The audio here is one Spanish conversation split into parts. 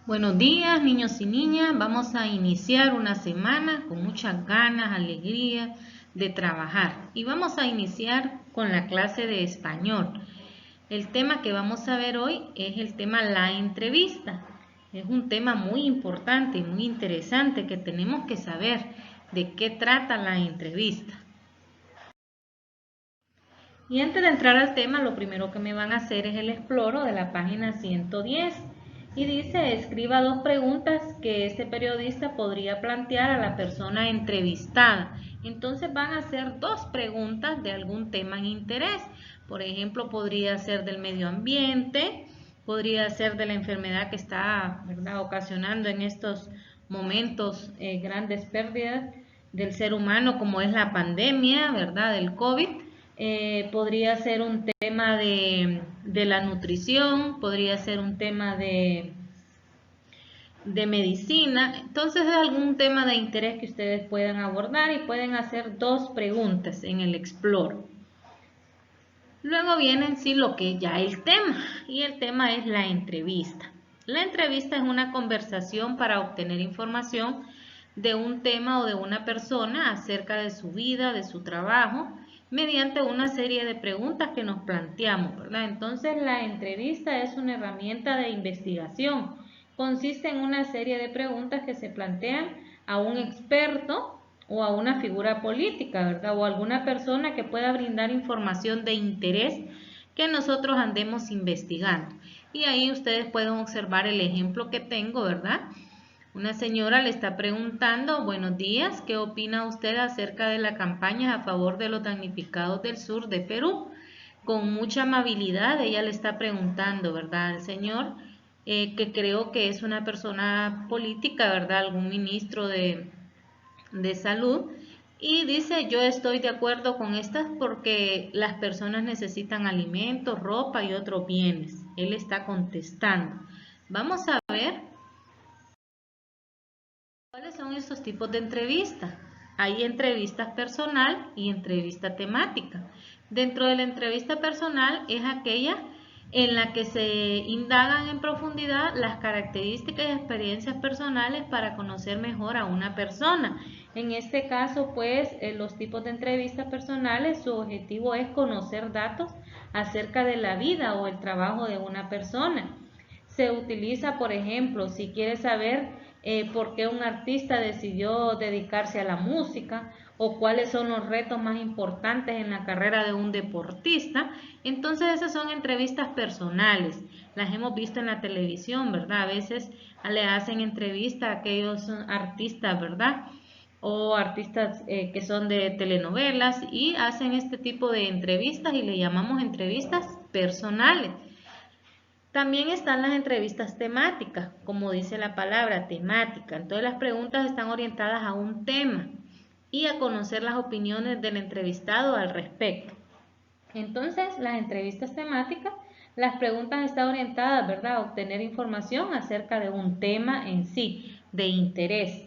Buenos días, niños y niñas. Vamos a iniciar una semana con muchas ganas, alegría de trabajar. Y vamos a iniciar con la clase de español. El tema que vamos a ver hoy es el tema la entrevista. Es un tema muy importante y muy interesante que tenemos que saber de qué trata la entrevista. Y antes de entrar al tema, lo primero que me van a hacer es el exploro de la página 110. Y dice, escriba 2 preguntas que este periodista podría plantear a la persona entrevistada. Entonces van a ser 2 preguntas de algún tema en interés. Por ejemplo, podría ser del medio ambiente, podría ser de la enfermedad que está, ¿verdad?, ocasionando en estos momentos grandes pérdidas del ser humano, como es la pandemia, ¿verdad?, del COVID. Podría ser un tema de la nutrición, podría ser un tema de medicina. Entonces es algún tema de interés que ustedes puedan abordar y pueden hacer 2 preguntas en el Explore. Luego viene en sí lo que ya es el tema, y el tema es la entrevista. La entrevista es una conversación para obtener información de un tema o de una persona acerca de su vida, de su trabajo, mediante una serie de preguntas que nos planteamos, ¿verdad? Entonces la entrevista es una herramienta de investigación. Consiste en una serie de preguntas que se plantean a un experto o a una figura política, ¿verdad?, o alguna persona que pueda brindar información de interés que nosotros andemos investigando. Y ahí ustedes pueden observar el ejemplo que tengo, ¿verdad? Una señora le está preguntando, buenos días, ¿qué opina usted acerca de la campaña a favor de los damnificados del sur de Perú? Con mucha amabilidad ella le está preguntando, ¿verdad?, al señor, que creo que es una persona política, ¿verdad?, algún ministro de salud, y dice, yo estoy de acuerdo con estas porque las personas necesitan alimentos, ropa y otros bienes. Él está contestando. Vamos a ver cuáles son esos tipos de entrevistas. Hay entrevistas personal y entrevista temática. Dentro de la entrevista personal es aquella en la que se indagan en profundidad las características y experiencias personales para conocer mejor a una persona. En este caso, pues, los tipos de entrevistas personales, su objetivo es conocer datos acerca de la vida o el trabajo de una persona. Se utiliza, por ejemplo, si quieres saber por qué un artista decidió dedicarse a la música o cuáles son los retos más importantes en la carrera de un deportista. Entonces esas son entrevistas personales, las hemos visto en la televisión, ¿verdad? A veces le hacen entrevista a aquellos artistas, ¿verdad?, o artistas que son de telenovelas, y hacen este tipo de entrevistas y le llamamos entrevistas personales. También están las entrevistas temáticas, como dice la palabra, temática. Entonces las preguntas están orientadas a un tema y a conocer las opiniones del entrevistado al respecto. Entonces, las entrevistas temáticas, las preguntas están orientadas, ¿verdad?, a obtener información acerca de un tema en sí, de interés,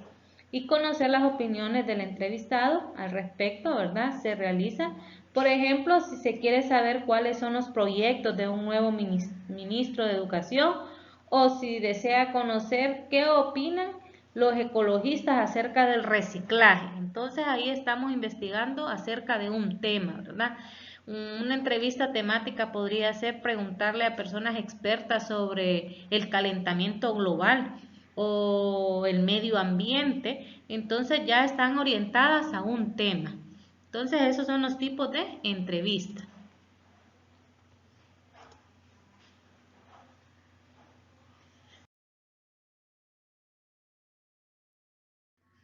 y conocer las opiniones del entrevistado al respecto, ¿verdad? Se realiza, por ejemplo, si se quiere saber cuáles son los proyectos de un nuevo ministro de Educación, o si desea conocer qué opinan los ecologistas acerca del reciclaje. Entonces ahí estamos investigando acerca de un tema, ¿verdad? Una entrevista temática podría ser preguntarle a personas expertas sobre el calentamiento global o el medio ambiente. Entonces ya están orientadas a un tema. Entonces esos son los tipos de entrevistas.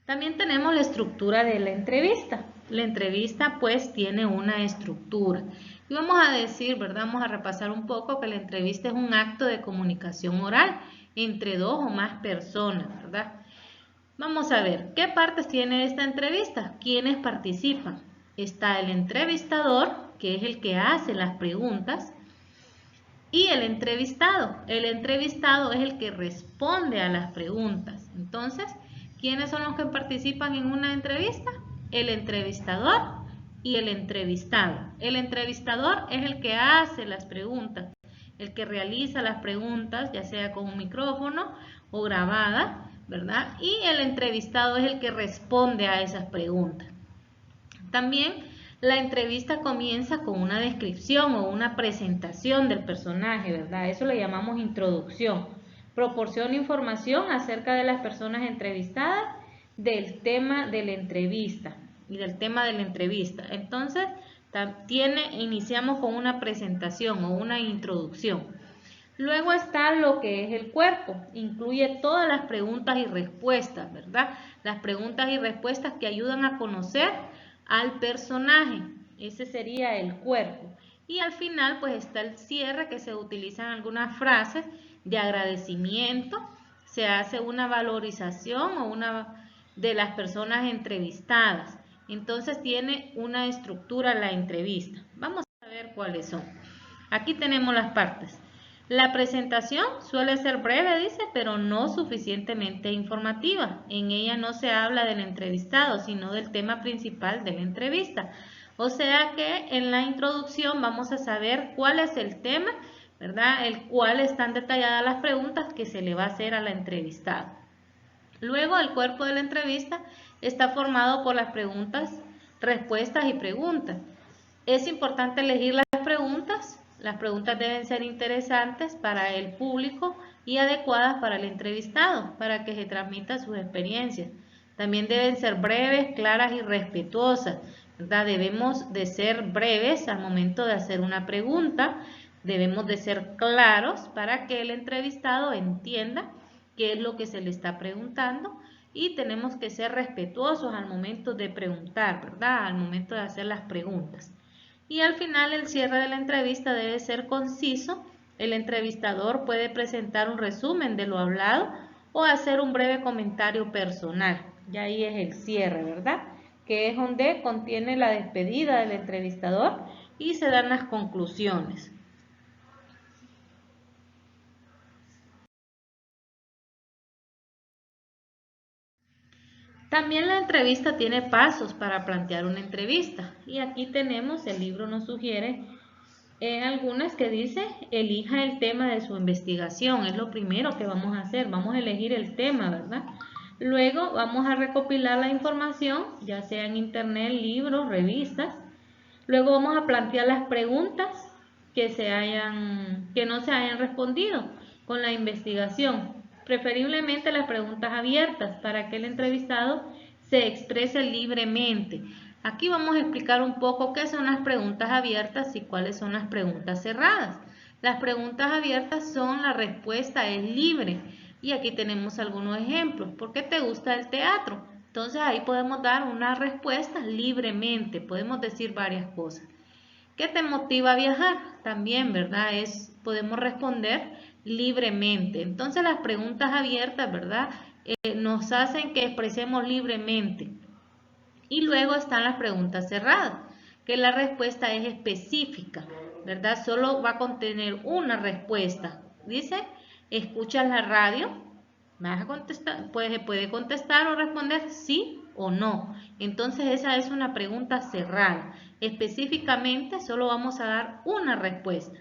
También tenemos la estructura de la entrevista. La entrevista pues tiene una estructura. Y vamos a decir, ¿verdad? Vamos a repasar un poco que la entrevista es un acto de comunicación oral entre 2 o más personas, ¿verdad? Vamos a ver, ¿qué partes tiene esta entrevista? ¿Quiénes participan? Está el entrevistador, que es el que hace las preguntas, y el entrevistado. El entrevistado es el que responde a las preguntas. Entonces, ¿quiénes son los que participan en una entrevista? El entrevistador y el entrevistado. El entrevistador es el que hace las preguntas el que realiza las preguntas, ya sea con un micrófono o grabada, ¿verdad? Y el entrevistado es el que responde a esas preguntas. También la entrevista comienza con una descripción o una presentación del personaje, ¿verdad? Eso le llamamos introducción. Proporciona información acerca de las personas entrevistadas, del tema de la entrevista y del tema de la entrevista. Entonces, iniciamos con una presentación o una introducción. Luego está lo que es el cuerpo, incluye todas las preguntas y respuestas, ¿verdad? Las preguntas y respuestas que ayudan a conocer al personaje, ese sería el cuerpo. Y al final pues está el cierre, que se utilizan algunas frases de agradecimiento, se hace una valorización o una de las personas entrevistadas. Entonces tiene una estructura la entrevista. Vamos a ver cuáles son. Aquí tenemos las partes. La presentación suele ser breve, dice, pero no suficientemente informativa. En ella no se habla del entrevistado, sino del tema principal de la entrevista. O sea que en la introducción vamos a saber cuál es el tema, ¿verdad? El cual están detalladas las preguntas que se le va a hacer a la entrevistada. Luego, el cuerpo de la entrevista está formado por las preguntas, respuestas y preguntas. Es importante elegir las preguntas. Las preguntas deben ser interesantes para el público y adecuadas para el entrevistado, para que se transmita sus experiencias. También deben ser breves, claras y respetuosas, ¿verdad? Debemos de ser breves al momento de hacer una pregunta. Debemos de ser claros para que el entrevistado entienda qué es lo que se le está preguntando, y tenemos que ser respetuosos al momento de preguntar, ¿verdad? Al momento de hacer las preguntas. Y al final el cierre de la entrevista debe ser conciso. El entrevistador puede presentar un resumen de lo hablado o hacer un breve comentario personal. Y ahí es el cierre, ¿verdad? Que es donde contiene la despedida del entrevistador y se dan las conclusiones. También la entrevista tiene pasos para plantear una entrevista, y aquí tenemos, el libro nos sugiere algunas que dice: elija el tema de su investigación. Es lo primero que vamos a hacer, vamos a elegir el tema, ¿verdad? Luego vamos a recopilar la información, ya sea en internet, libros, revistas. Luego vamos a plantear las preguntas que no se hayan respondido con la investigación. Preferiblemente las preguntas abiertas para que el entrevistado se exprese libremente. Aquí vamos a explicar un poco qué son las preguntas abiertas y cuáles son las preguntas cerradas. Las preguntas abiertas son: la respuesta es libre. Y aquí tenemos algunos ejemplos. ¿Por qué te gusta el teatro? Entonces ahí podemos dar una respuesta libremente. Podemos decir varias cosas. ¿Qué te motiva a viajar? También, ¿verdad? Podemos responder libremente. Entonces las preguntas abiertas, ¿verdad? Nos hacen que expresemos libremente. Y luego están las preguntas cerradas, que la respuesta es específica, ¿verdad? Solo va a contener una respuesta. Dice: ¿escuchas la radio? Vas a contestar, puede contestar o responder sí o no. Entonces esa es una pregunta cerrada. Específicamente solo vamos a dar una respuesta.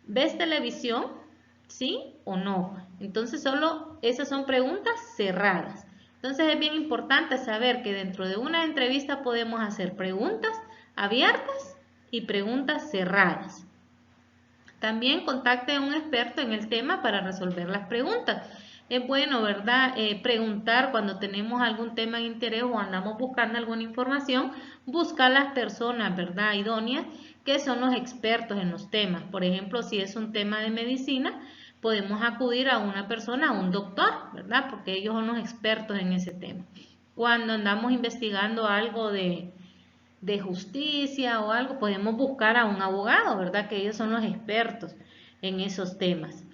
¿Ves televisión? ¿Sí o no? Entonces solo esas son preguntas cerradas. Entonces es bien importante saber que dentro de una entrevista podemos hacer preguntas abiertas y preguntas cerradas. También contacte a un experto en el tema para resolver las preguntas. Es bueno, ¿verdad? Preguntar cuando tenemos algún tema de interés o andamos buscando alguna información, buscar las personas, ¿verdad?, idóneas, que son los expertos en los temas. Por ejemplo, si es un tema de medicina, podemos acudir a una persona, a un doctor, ¿verdad?, porque ellos son los expertos en ese tema. Cuando andamos investigando algo de justicia o algo, podemos buscar a un abogado, ¿verdad?, que ellos son los expertos en esos temas.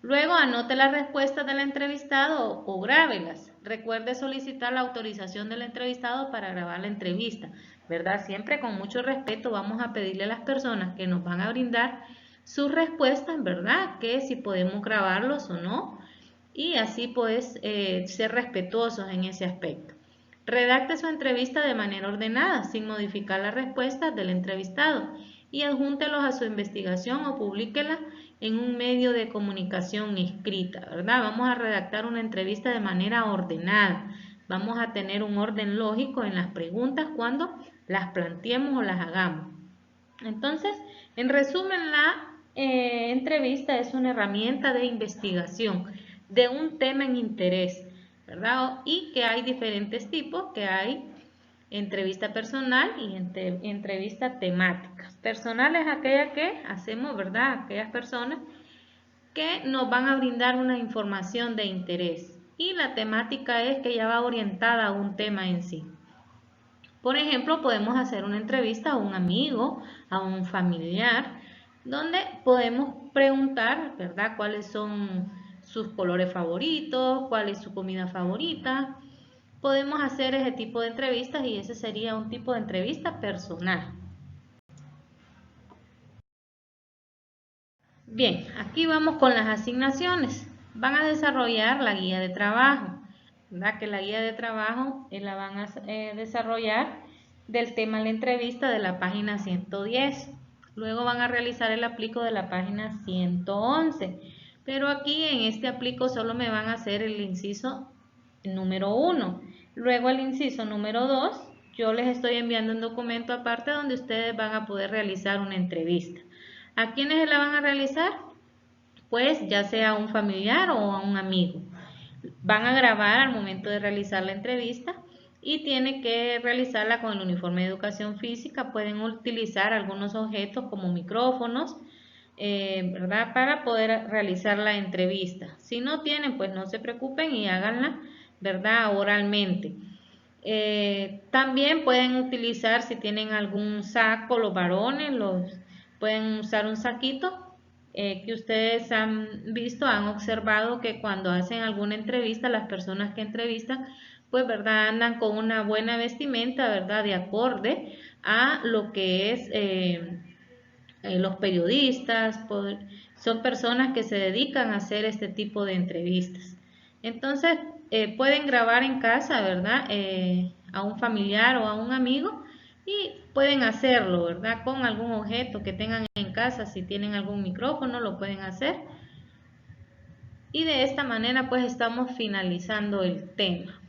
Luego anote las respuestas del entrevistado o grábelas. Recuerde solicitar la autorización del entrevistado para grabar la entrevista, ¿verdad? Siempre con mucho respeto vamos a pedirle a las personas que nos van a brindar sus respuestas, ¿verdad?, que si podemos grabarlos o no, y así pues ser respetuosos en ese aspecto. Redacte su entrevista de manera ordenada, sin modificar las respuestas del entrevistado, y adjúntelos a su investigación o publíquela en un medio de comunicación escrita, ¿verdad? Vamos a redactar una entrevista de manera ordenada. Vamos a tener un orden lógico en las preguntas cuando las planteemos o las hagamos. Entonces, en resumen, la entrevista es una herramienta de investigación de un tema en interés, ¿verdad? Y que hay diferentes tipos, que hay entrevista personal y entrevista temática. Personal es aquella que hacemos, ¿verdad? Aquellas personas que nos van a brindar una información de interés. Y la temática es que ya va orientada a un tema en sí. Por ejemplo, podemos hacer una entrevista a un amigo, a un familiar, donde podemos preguntar, ¿verdad?, cuáles son sus colores favoritos, cuál es su comida favorita. Podemos hacer ese tipo de entrevistas y ese sería un tipo de entrevista personal. Bien, aquí vamos con las asignaciones. Van a desarrollar la guía de trabajo, ¿verdad? Que la guía de trabajo la van a desarrollar del tema de la entrevista de la página 110. Luego van a realizar el aplico de la página 111. Pero aquí en este aplico solo me van a hacer el inciso número 1. Luego el inciso número 2, yo les estoy enviando un documento aparte donde ustedes van a poder realizar una entrevista. ¿A quiénes la van a realizar? Pues ya sea a un familiar o a un amigo. Van a grabar al momento de realizar la entrevista y tiene que realizarla con el uniforme de educación física. Pueden utilizar algunos objetos como micrófonos, ¿verdad? Para poder realizar la entrevista. Si no tienen, pues no se preocupen y háganla, ¿verdad?, oralmente. También pueden utilizar, si tienen algún saco, los varones, pueden usar un saquito que ustedes han visto, han observado que cuando hacen alguna entrevista, las personas que entrevistan, pues, ¿verdad?, andan con una buena vestimenta, ¿verdad?, de acorde a lo que es los periodistas, son personas que se dedican a hacer este tipo de entrevistas. Entonces, pueden grabar en casa, ¿verdad?, a un familiar o a un amigo y pueden hacerlo, ¿verdad?, con algún objeto que tengan en casa. Si tienen algún micrófono, lo pueden hacer. Y de esta manera, pues, estamos finalizando el tema.